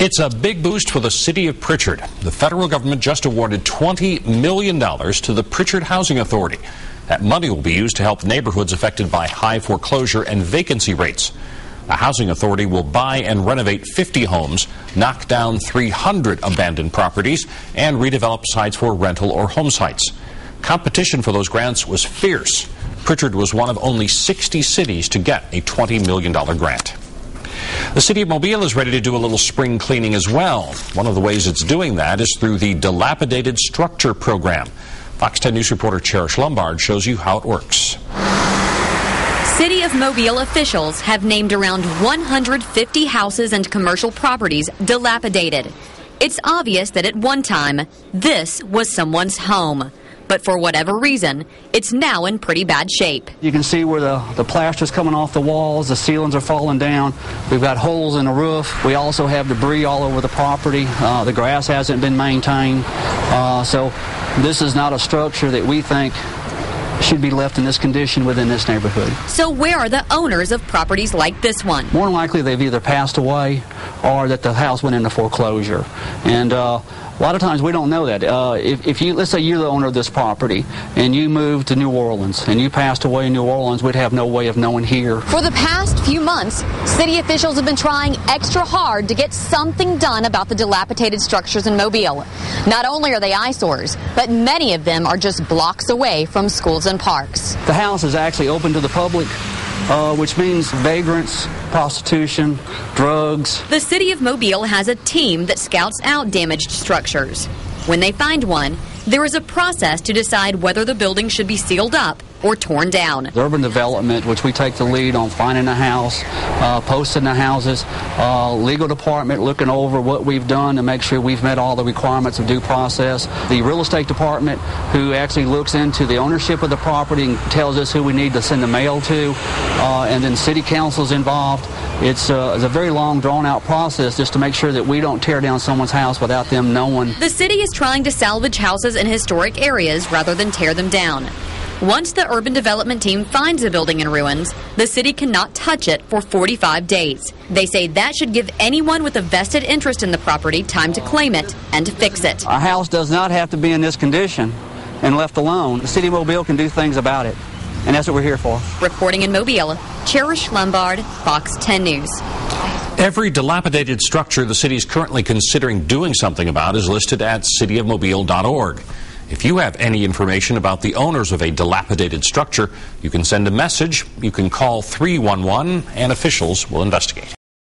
It's a big boost for the city of Pritchard. The federal government just awarded $20 million to the Pritchard Housing Authority. That money will be used to help neighborhoods affected by high foreclosure and vacancy rates. The housing authority will buy and renovate 50 homes, knock down 300 abandoned properties, and redevelop sites for rental or home sites. Competition for those grants was fierce. Pritchard was one of only 60 cities to get a $20 million grant. The city of Mobile is ready to do a little spring cleaning as well. One of the ways it's doing that is through the dilapidated structure program. Fox 10 News reporter Cherish Lombard shows you how it works. City of Mobile officials have named around 150 houses and commercial properties dilapidated. It's obvious that at one time, this was someone's home. But for whatever reason, it's now in pretty bad shape. You can see where the plaster's coming off the walls, the ceilings are falling down. We've got holes in the roof. We also have debris all over the property. The grass hasn't been maintained. So this is not a structure that we think should be left in this condition within this neighborhood. So where are the owners of properties like this one? More than likely they've either passed away or that the house went into foreclosure. And a lot of times we don't know that. Let's say you're the owner of this property and you moved to New Orleans and you passed away in New Orleans, we'd have no way of knowing here. For the past few months, city officials have been trying extra hard to get something done about the dilapidated structures in Mobile. Not only are they eyesores, but many of them are just blocks away from schools and parks. The house is actually open to the public, which means vagrants, prostitution, drugs. The city of Mobile has a team that scouts out damaged structures. When they find one, there is a process to decide whether the building should be sealed up or torn down. Urban development, which we take the lead on finding a house, posting the houses, legal department looking over what we've done to make sure we've met all the requirements of due process. The real estate department, who actually looks into the ownership of the property and tells us who we need to send the mail to, and then city council's involved. It's a very long, drawn-out process just to make sure that we don't tear down someone's house without them knowing. The city is trying to salvage houses in historic areas rather than tear them down. Once the urban development team finds a building in ruins, the city cannot touch it for 45 days. They say that should give anyone with a vested interest in the property time to claim it and to fix it. Our house does not have to be in this condition and left alone. The city of Mobile can do things about it, and that's what we're here for. Reporting in Mobile, Cherish Lombard, Fox 10 News. Every dilapidated structure the city is currently considering doing something about is listed at cityofmobile.org. If you have any information about the owners of a dilapidated structure, you can send a message, you can call 311, and officials will investigate.